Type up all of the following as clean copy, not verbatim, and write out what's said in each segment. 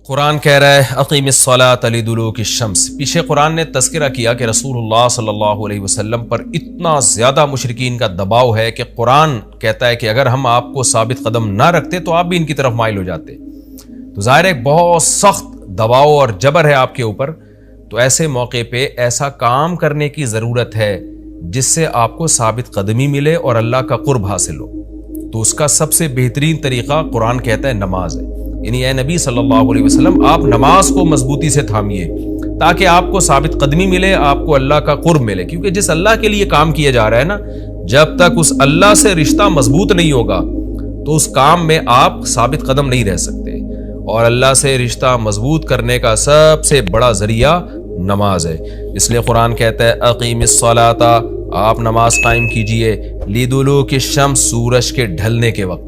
कुरान कह रहा है अक़ीमिस्सलात लिदुलूकी शम्स। पीछे कुरान ने तज़किरा किया कि रसूलुल्लाह सल्लल्लाहु अलैहि वसल्लम पर इतना ज़्यादा मुशरिकीन का दबाव है कि कुरान कहता है कि अगर हम आपको साबित कदम ना रखते तो आप भी इनकी तरफ माइल हो जाते। तो ज़ाहिर है बहुत सख्त दबाव और जबर है आपके ऊपर। तो ऐसे मौके पे ऐसा काम करने की ज़रूरत है जिससे आपको साबित कदमी मिले और अल्लाह का कुर्ब हासिल हो। तो उसका सबसे बेहतरीन तरीक़ा कुरान कहता है नमाज है। यानी ए नबी सल्लल्लाहु अलैहि वसल्लम आप नमाज को मजबूती से थामिए ताकि आपको साबित कदमी मिले, आपको अल्लाह का कुर्ब मिले। क्योंकि जिस अल्लाह के लिए काम किया जा रहा है ना, जब तक उस अल्लाह से रिश्ता मजबूत नहीं होगा तो उस काम में आप साबित कदम नहीं रह सकते। और अल्लाह से रिश्ता मजबूत करने का सबसे बड़ा जरिया नमाज है। इसलिए कुरान कहता है अक़ीमिस्सलाता, आप नमाज कायम कीजिए, लिदुलूकी शम्स, सूरज के ढलने के वक्त।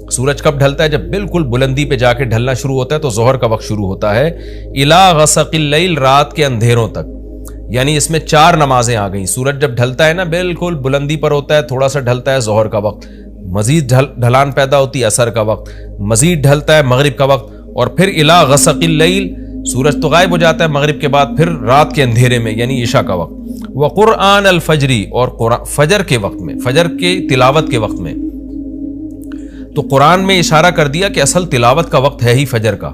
सूरज कब ढलता है? जब बिल्कुल बुलंदी पे जाके ढलना शुरू होता है तो जोहर का वक्त शुरू होता है, इला गसक़िल लैल, रात के अंधेरों तक। यानी इसमें 4 नमाजें आ गई। सूरज जब ढलता है ना, बिल्कुल बुलंदी पर होता है, थोड़ा सा ढलता है जोहर का वक्त, मजीद ढलान पैदा होती है असर का वक्त, मजीद ढलता है मगरिब का वक्त, और फिर इला गसक़िल लैल, सूरज तो गायब हो जाता है मगरिब के बाद, फिर रात के अंधेरे में यानी ईशा का वक्त। व कुरआन अल फजरी, और फजर के वक्त में, फजर के तिलावत के वक्त में। तो कुरान में इशारा कर दिया कि असल तिलावत का वक्त है ही फजर का।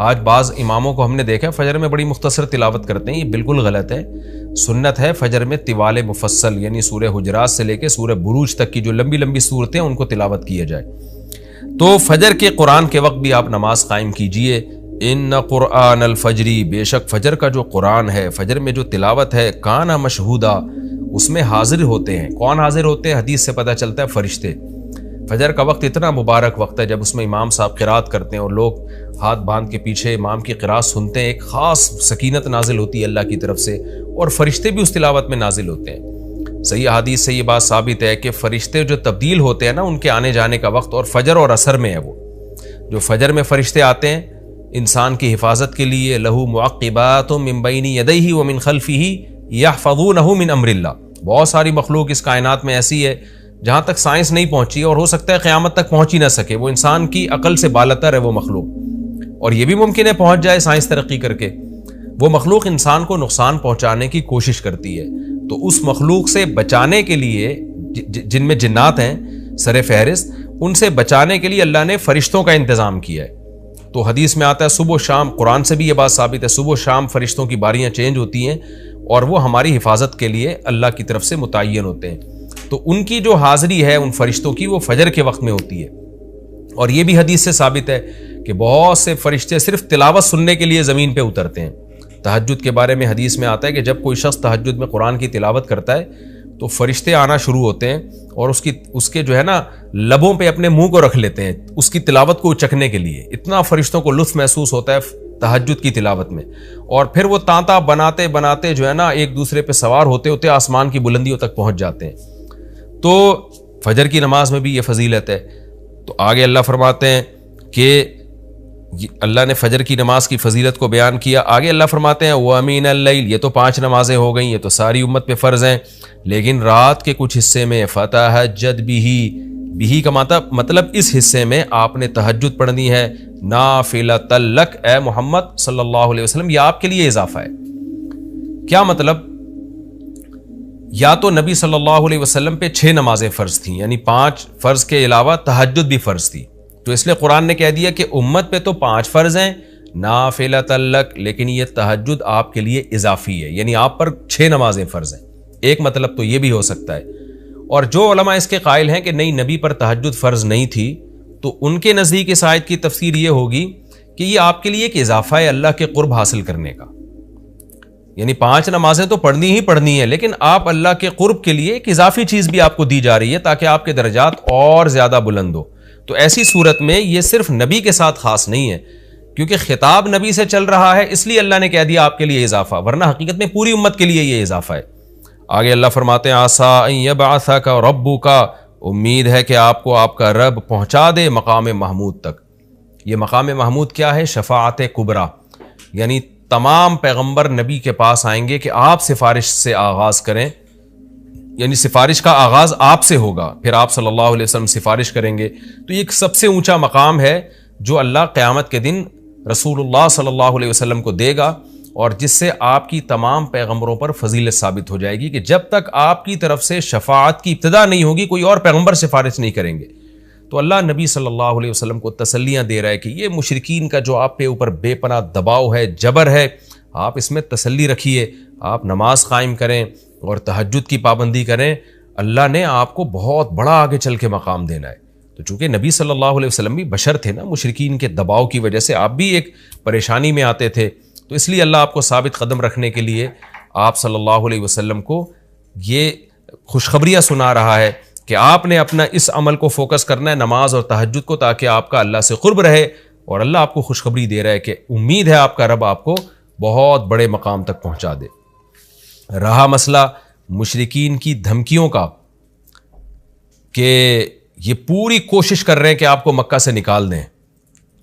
आज बाज़ इमामों को हमने देखा फजर में बड़ी मुख्तसर तिलावत करते हैं, ये बिल्कुल गलत है। सुन्नत है फजर में तिवाले मुफस्सल यानी सूरह हुजरात से लेकर सूरह बुरूज तक की जो लंबी लंबी सूरतें उनको तिलावत किया जाए। तो फजर के कुरान के वक्त भी आप नमाज कायम कीजिए। इन्न कुरआन अल फजरी, बेशक फजर का जो कुरान है, फजर में जो तिलावत है, काना मशहूदा, उसमें हाजिर होते हैं। कौन हाजिर होते हैं? हदीस से पता चलता है फरिश्ते। फजर का वक्त इतना मुबारक वक्त है जब उसमें इमाम साहब क़िरात करते हैं और लोग हाथ बांध के पीछे इमाम की क़िरात सुनते हैं। एक ख़ास सकीनत नाजिल होती है अल्लाह की तरफ से, और फरिश्ते भी उस तिलावत में नाजिल होते हैं। सही हदीस से ये बात साबित है कि फरिश्ते जो तब्दील होते हैं ना, उनके आने जाने का वक्त और फजर और असर में है। वो जो फजर में फरिश्ते आते हैं इंसान की हिफाजत के लिए, लहू मुअक्क़िबातुम मिन बैनि यदैहि व मिन खल्फ़िही यहफ़ज़ूनहु मिन अम्रिल्लाह। बहुत सारी मखलूक इस कायनात में ऐसी है जहाँ तक साइंस नहीं पहुंची और हो सकता है क़यामत तक पहुंच ही ना सके। वो इंसान की अकल से बालतर है वो मखलूक, और ये भी मुमकिन है पहुंच जाए साइंस तरक्की करके। वो मखलूक इंसान को नुकसान पहुंचाने की कोशिश करती है। तो उस मखलूक से बचाने के लिए, जिनमें जिन्नात हैं सरे फहरिस्त, उनसे बचाने के लिए अल्लाह ने फरिश्तों का इंतज़ाम किया है। तो हदीस में आता है सुबह शाम, कुरान से भी ये बात साबित है, सुबह शाम फरिश्तों की बारियाँ चेंज होती हैं और वो हमारी हिफाजत के लिए अल्लाह की तरफ से मुतय्यन होते हैं। तो उनकी जो हाजिरी है उन फरिश्तों की, वो फजर के वक्त में होती है। और ये भी हदीस से साबित है कि बहुत से फरिश्ते सिर्फ तिलावत सुनने के लिए ज़मीन पे उतरते हैं। तहज्जुद के बारे में हदीस में आता है कि जब कोई शख्स तहज्जुद में कुरान की तिलावत करता है तो फरिश्ते आना शुरू होते हैं और उसके जो है ना लबों पे अपने मुंह को रख लेते हैं उसकी तिलावत को उचकने के लिए। इतना फरिश्तों को लुत्फ महसूस होता है तहज्जुद की तिलावत में। और फिर वो तांता बनाते बनाते जो है ना एक दूसरे पे सवार होते होते आसमान की बुलंदियों तक पहुंच जाते हैं। तो फजर की नमाज में भी ये फजीलत है। तो आगे अल्लाह फरमाते हैं कि अल्लाह ने फजर की नमाज की फजीलत को बयान किया। आगे अल्लाह फरमाते हैं व अमीनल लैल, ये तो 5 नमाजें हो गई, ये तो सारी उम्मत पे फ़र्ज़ हैं। लेकिन रात के कुछ हिस्से में फ़तहज्जद बिही का मतलब इस हिस्से में आपने तहज्जुद पढ़नी है, नाफिलतल लक ए मोहम्मद सल्लल्लाहु अलैहि वसल्लम, यह आपके लिए इजाफा है। क्या मतलब? या तो नबी सल्लल्लाहु अलैहि वसल्लम पे 6 नमाजें फ़र्ज थी, यानी 5 फ़र्ज के अलावा तहज्जुद भी फ़र्ज थी। तो इसलिए कुरान ने कह दिया कि उम्मत पे तो 5 फ़र्ज हैं नाफिलतल लक, लेकिन ये तहज्जुद आपके लिए इजाफी है, यानी आप पर 6 नमाजें फ़र्ज हैं। एक मतलब तो ये भी हो सकता है। और जो उलमा इसके कायल हैं कि नहीं नबी पर तहज्जुद फ़र्ज नहीं थी, तो उनके नज़दीक इस आयत की तफसीर ये होगी कि ये आपके लिए एक इजाफा है अल्लाह के कुर्ब हासिल करने का। यानी 5 नमाजें तो पढ़नी ही पढ़नी है, लेकिन आप अल्लाह के कुर्ब के लिए एक इजाफी चीज़ भी आपको दी जा रही है ताकि आपके दर्जात और ज़्यादा बुलंद हो। तो ऐसी सूरत में ये सिर्फ नबी के साथ ख़ास नहीं है, क्योंकि खिताब नबी से चल रहा है इसलिए अल्लाह ने कह दिया आपके लिए इजाफा, वरना हकीकत में पूरी उम्मत के लिए ये इजाफा है। आगे अल्लाह फरमाते हैं आसा यबअसका रब्बुका, उम्मीद है कि आपको आपका रब पहुँचा दे मकाम महमूद तक। ये मकाम महमूद क्या है? शफाअत कुबरा, यानी तमाम पैगंबर नबी के पास आएंगे कि आप सिफारिश से आगाज़ करें, यानी सिफारिश का आगाज़ आपसे होगा, फिर आप सल्लल्लाहु अलैहि वसल्लम सिफारिश करेंगे। तो ये एक सबसे ऊंचा मकाम है जो अल्लाह क़यामत के दिन रसूलुल्लाह सल्लल्लाहु अलैहि वसल्लम को देगा, और जिससे आपकी तमाम पैगंबरों पर फजीलत साबित हो जाएगी कि जब तक आपकी तरफ से शफाअत की इब्तिदा नहीं होगी कोई और पैगंबर सिफारिश नहीं करेंगे। तो अल्लाह नबी सल्लल्लाहु अलैहि वसल्लम को तसल्लियाँ दे रहा है कि ये मुशरिकीन का जो आप पे ऊपर बेपनाह दबाव है, जबर है, आप इसमें तसल्ली रखिए, आप नमाज कायम करें और तहज्जुद की पाबंदी करें, अल्लाह ने आपको बहुत बड़ा आगे चल के मकाम देना है। तो चूँकि नबी सल्लल्लाहु अलैहि वसल्लम भी बशर थे ना, मुशरिकीन के दबाव की वजह से आप भी एक परेशानी में आते थे, तो इसलिए अल्लाह आपको साबित कदम रखने के लिए आप सल्लल्लाहु अलैहि वसल्लम को ये खुशखबरियाँ सुना रहा है कि आपने अपना इस अमल को फोकस करना है, नमाज और तहज्जुद को, ताकि आपका अल्लाह से क़ुर्ब रहे। और अल्लाह आपको खुशखबरी दे रहा है कि उम्मीद है आपका रब आपको बहुत बड़े मकाम तक पहुँचा दे। रहा मसला मुशरिकीन की धमकियों का कि ये पूरी कोशिश कर रहे हैं कि आपको मक्का से निकाल दें,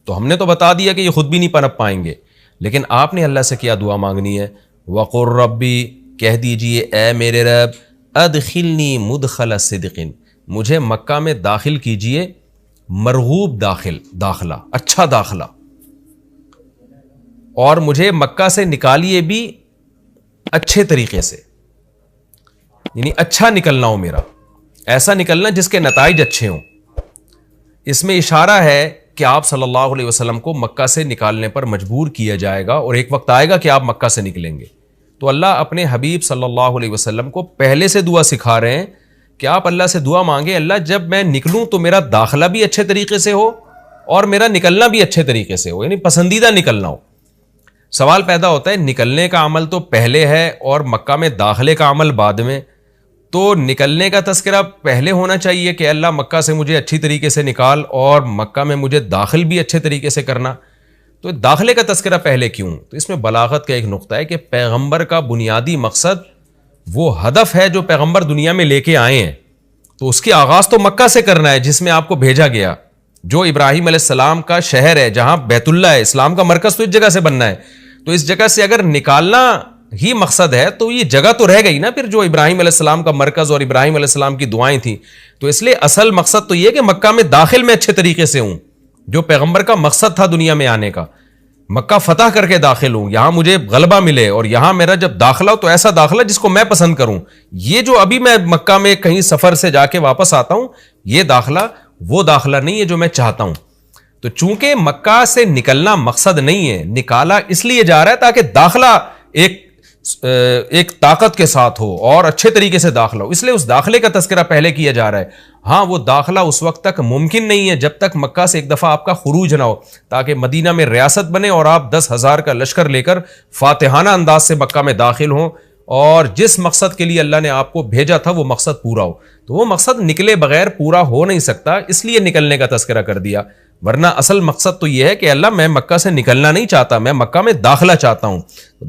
तो हमने तो बता दिया कि ये खुद भी नहीं पनप पाएंगे, लेकिन आपने अल्लाह से क्या दुआ मांगनी है? वक़ुर रब्बी, कह दीजिए ए मेरे रब, अदखिलनी मुदखल सिद्क़िन, मुझे मक्का में दाखिल कीजिए मरगूब दाखिला, अच्छा दाखिला, और मुझे मक्का से निकालिए भी अच्छे तरीके से, यानी अच्छा निकलना हो मेरा, ऐसा निकलना जिसके नताइज अच्छे हों। इसमें इशारा है कि आप सल्लल्लाहु अलैहि वसल्लम को मक्का से निकालने पर मजबूर किया जाएगा और एक वक्त आएगा कि आप मक्का से निकलेंगे। तो अल्लाह अपने हबीब सल्लल्लाहु अलैहि वसल्लम को पहले से दुआ सिखा रहे हैं कि आप अल्लाह से दुआ मांगे, अल्लाह जब मैं निकलूं तो मेरा दाखिला भी अच्छे तरीके से हो और मेरा निकलना भी अच्छे तरीके से हो, यानी पसंदीदा निकलना हो। सवाल पैदा होता है, निकलने का अमल तो पहले है और मक्का में दाखिले का अमल बाद में, तो निकलने का तस्करा पहले होना चाहिए कि अल्लाह मक्का से मुझे अच्छी तरीके से निकाल और मक्का में मुझे दाखिल भी अच्छे तरीके से करना, तो दाखिले का तस्करा पहले क्यों? तो इसमें बलागत का एक नुक्ता है कि पैगंबर का बुनियादी मकसद वो हदफ है जो पैगंबर दुनिया में लेके आए हैं, तो उसकी आगाज़ तो मक्का से करना है जिसमें आपको भेजा गया, जो इब्राहीम अलैहिस्सलाम का शहर है, जहां बैतुल्लाह है, इस्लाम का मरकज़ तो इस जगह से बनना है। तो इस जगह से अगर निकालना ही मकसद है तो ये जगह तो रह गई ना फिर, जो इब्राहीम अलैहिस्सलाम का मरकज़ और इब्राहीम अलैहिस्सलाम की दुआएं थी। तो इसलिए असल मकसद तो ये कि मक्का में दाखिल में अच्छे तरीके से हूं, जो पैगंबर का मकसद था दुनिया में आने का, मक्का फतह करके दाखिल हूं, यहां मुझे गलबा मिले और यहां मेरा जब दाखिला हो तो ऐसा दाखिला जिसको मैं पसंद करूं। ये जो अभी मैं मक्का में कहीं सफर से जाके वापस आता हूं, ये दाखिला वो दाखिला नहीं है जो मैं चाहता हूं। तो चूंकि मक्का से निकलना मकसद नहीं है, निकाला इसलिए जा रहा है ताकि दाखिला एक ताकत के साथ हो और अच्छे तरीके से दाखिला हो, इसलिए उस दाखिले का तस्करा पहले किया जा रहा है। हाँ, वो दाखिला उस वक्त तक मुमकिन नहीं है जब तक मक्का से एक दफ़ा आपका खुरूज ना हो, ताकि मदीना में रियासत बने और आप 10,000 का लश्कर लेकर फातिहाना अंदाज से मक्का में दाखिल हों और जिस मकसद के लिए अल्लाह ने आपको भेजा था वो मकसद पूरा हो। तो वो मकसद निकले बगैर पूरा हो नहीं सकता, इसलिए निकलने का तस्करा कर दिया, वरना असल मकसद तो यह है कि अल्लाह मैं मक्का से निकलना नहीं चाहता, मैं मक्का में दाखिला चाहता हूं।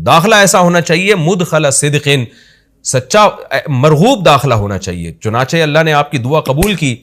दाखिला ऐसा होना चाहिए मुदखल सिद्क़िन, सच्चा मरगूब दाखिला होना चाहिए। चुनाचे अल्लाह ने आपकी दुआ कबूल की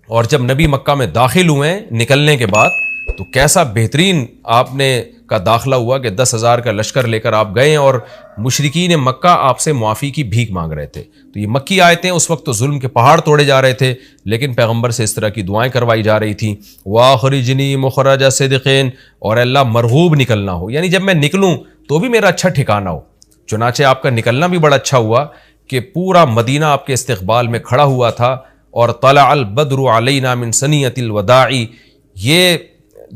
और जब नबी मक्का में दाखिल हुए निकलने के बाद, तो कैसा बेहतरीन आपने का दाखिला हुआ कि 10,000 का लश्कर लेकर आप गए और मुशरिकीन मक्का आपसे मुआफ़ी की भीख मांग रहे थे। तो ये मक्की आयतें उस वक्त तो जुल्म के पहाड़ तोड़े जा रहे थे, लेकिन पैगंबर से इस तरह की दुआएं करवाई जा रही थी, वाखरिजनी मुखरज सिद्क़िन, और अल्लाह मरगूब निकलना हो, यानी जब मैं निकलूँ तो भी मेरा अच्छा ठिकाना हो। चुनाचे आपका निकलना भी बड़ा अच्छा हुआ कि पूरा मदीना आपके इस्तकबाल में खड़ा हुआ था और तलअल बद्रु अलैना मिन सनियतिल वदाई, ये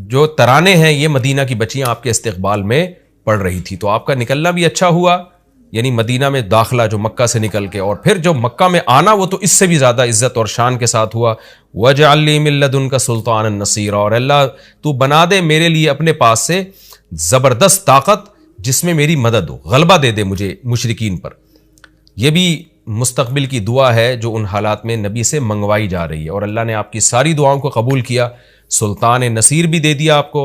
जो तराने हैं ये मदीना की बच्चियां आपके इस्तकबाल में पढ़ रही थी। तो आपका निकलना भी अच्छा हुआ, यानी मदीना में दाखिला जो मक्का से निकल के, और फिर जो मक्का में आना वो तो इससे भी ज़्यादा इज्जत और शान के साथ हुआ। वजअल्नी मिन लदुनका सुल्तानन नसीरा, और अल्लाह तू बना दे मेरे लिए अपने पास से ज़बरदस्त ताकत जिसमें मेरी मदद हो, गलबा दे दे मुझे मुशरिकीन पर। यह भी मुस्तकबिल की दुआ है जो उन हालात में नबी से मंगवाई जा रही है, और अल्लाह ने आपकी सारी दुआओं को कबूल किया। सुल्तान नसीर भी दे दिया आपको,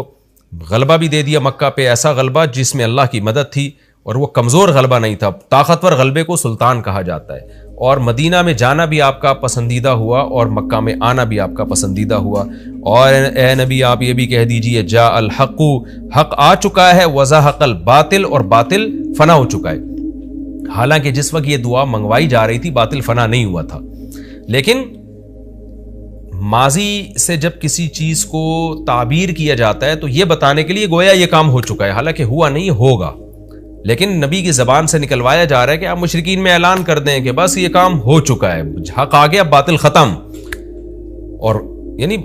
गलबा भी दे दिया मक्का पे, ऐसा गलबा जिसमें अल्लाह की मदद थी और वो कमज़ोर गलबा नहीं था। ताकतवर गलबे को सुल्तान कहा जाता है। और मदीना में जाना भी आपका पसंदीदा हुआ और मक्का में आना भी आपका पसंदीदा हुआ। और ए नबी आप ये भी कह दीजिए जा अल हक़्क़ु, हक़ आ चुका है, वज़हक़ल बातिल, और बातिल फना हो चुका है। हालांकि जिस वक्त ये दुआ मंगवाई जा रही थी बातिल फना नहीं हुआ था, लेकिन माजी से जब किसी चीज को ताबीर किया जाता है तो यह बताने के लिए गोया ये काम हो चुका है, हालांकि हुआ नहीं, होगा, लेकिन नबी की जबान से निकलवाया जा रहा है कि आप मुशरिकीन में ऐलान कर दें कि बस ये काम हो चुका है, हक आ गया, बातिल खत्म। और यानी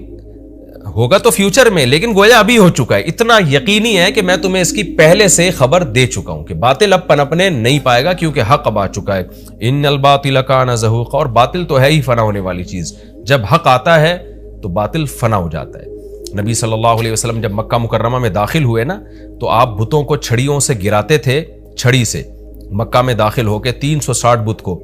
होगा तो फ्यूचर में, लेकिन गोया अभी हो चुका है। इतना यकीनी है कि मैं तुम्हें इसकी पहले से खबर दे चुका हूं कि बातिल अब पनपने नहीं पाएगा, क्योंकि हक अब आ चुका है। इन्नल बातिल कान ज़हूक़ा, और बातिल तो है ही फना होने वाली चीज, जब हक आता है तो बातिल फना हो जाता है। नबी सल्लल्लाहु अलैहि वसल्लम जब मक्का मुकर्रमा में दाखिल हुए ना, तो आप बुतों को छड़ियों से गिराते थे, छड़ी से मक्का में दाखिल होकर 360 बुत को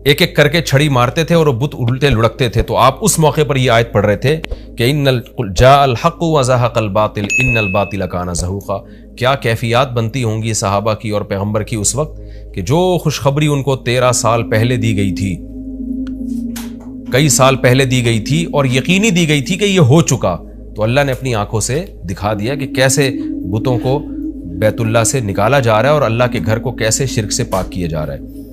एक एक करके छड़ी मारते थे और वो बुत उल्टे लुढ़कते थे। तो आप उस मौके पर यह आयत पढ़ रहे थे कि इन्नल जाअल हक़ व ज़हक़ल बातिल इन्नल बातिल कान ज़हूक़ा। क्या कैफियत बनती होंगी सहाबा की और पैगंबर की उस वक्त कि जो खुशखबरी उनको 13 साल पहले दी गई थी, कई साल पहले दी गई थी और यकीनी दी गई थी कि यह हो चुका, तो अल्लाह ने अपनी आंखों से दिखा दिया कि कैसे बुतों को बैतुल्लाह से निकाला जा रहा है और अल्लाह के घर को कैसे शिर्क से पाक किया जा रहा है।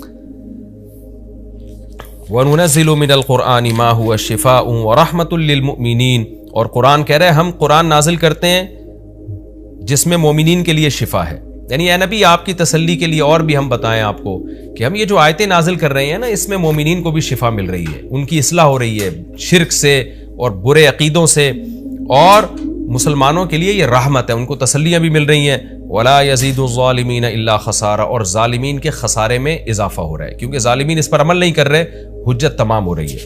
वनुनज़्ज़िलु मिनल क़ुरआनि मा हुवा शिफ़ाउन व रहमतुल लिल मुमिनीन, और कुरान कह रहे हैं हम कुरान नाजिल करते हैं जिसमें मोमिनीन के लिए शिफा है। यानी ए नबी आपकी तसल्ली के लिए और भी हम बताएं आपको कि हम ये जो आयतें नाजिल कर रहे हैं ना, इसमें मोमिनीन को भी शिफा मिल रही है, उनकी इस्लाह हो रही है शिर्क से और बुरे अकीदों से, और मुसलमानों के लिए ये रहमत है, उनको तसल्लियाँ भी मिल रही हैं। वला यज़ीदुज़्ज़ालिमीन इल्ला खसारा, और ज़ालिमीन के खसारे में इजाफा हो रहा है, क्योंकि ज़ालिमीन इस पर अमल नहीं कर रहे, हुज्जत तमाम हो रही है।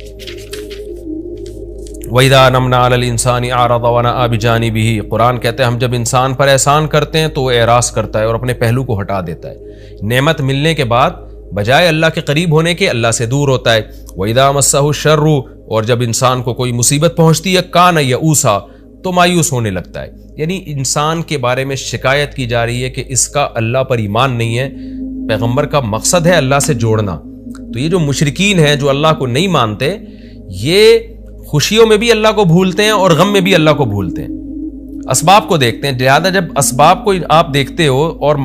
वइज़ा अनअमना अलल इंसानी अअरज़ व नअ बिजानिबिही, कुरान कहते हैं हम जब इंसान पर एहसान करते हैं तो वो एरास करता है और अपने पहलू को हटा देता है। नेमत मिलने के बाद बजाय अल्लाह के करीब होने के अल्लाह से दूर होता है। वइज़ा मस्सहु शर्रु, और जब इंसान को कोई मुसीबत पहुंचती है, कान यऊसा, तो मायूस होने लगता है। यानी इंसान के बारे में शिकायत की जा रही है कि इसका अल्लाह पर ईमान नहीं है। पैगंबर का मकसद है अल्लाह से जोड़ना। तो ये जो मुशरिकीन हैं जो अल्लाह को नहीं मानते, ये खुशियों में भी अल्लाह को भूलते हैं और गम में भी अल्लाह को भूलते हैं, असबाब को देखते हैं। लिहाजा जब असबाब को आप देखते हो और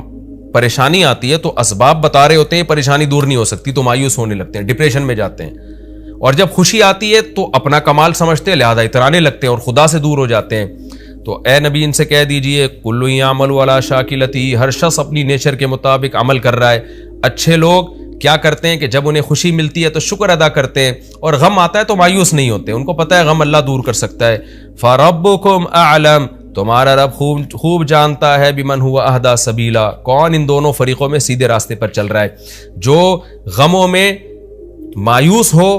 परेशानी आती है तो असबाब बता रहे होते हैं, परेशानी दूर नहीं हो सकती, तो मायूस होने लगते हैं, डिप्रेशन में जाते हैं। और जब खुशी आती है तो अपना कमाल समझते हैं, लिहाजा इतराने लगते हैं और खुदा से दूर हो जाते हैं। तो ए नबी इनसे कह दीजिए कुल्लु यामलु अला शाकिलती, हर शख्स अपनी नेचर के मुताबिक अमल कर रहा है। अच्छे लोग क्या करते हैं कि जब उन्हें खुशी मिलती है तो शुक्र अदा करते हैं, और गम आता है तो मायूस नहीं होते, उनको पता है गम अल्लाह दूर कर सकता है। फरब्बुकुम अअलम, तुम्हारा रब खूब जानता है बिमन हुआ अहदा सबीला, कौन इन दोनों फरीकों में सीधे रास्ते पर चल रहा है। जो गमों में मायूस हो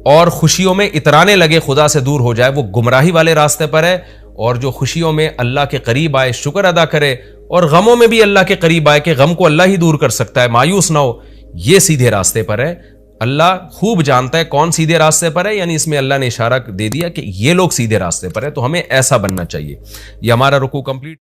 और खुशियों में इतराने लगे, खुदा से दूर हो जाए, वो गुमराही वाले रास्ते पर है। और जो खुशियों में अल्लाह के करीब आए, शुक्र अदा करे, और गमों में भी अल्लाह के करीब आए कि गम को अल्लाह ही दूर कर सकता है, मायूस ना हो, ये सीधे रास्ते पर है। अल्लाह खूब जानता है कौन सीधे रास्ते पर है, यानी इसमें अल्लाह ने इशारा दे दिया कि ये लोग सीधे रास्ते पर है, तो हमें ऐसा बनना चाहिए। ये हमारा रुकू कंप्लीट।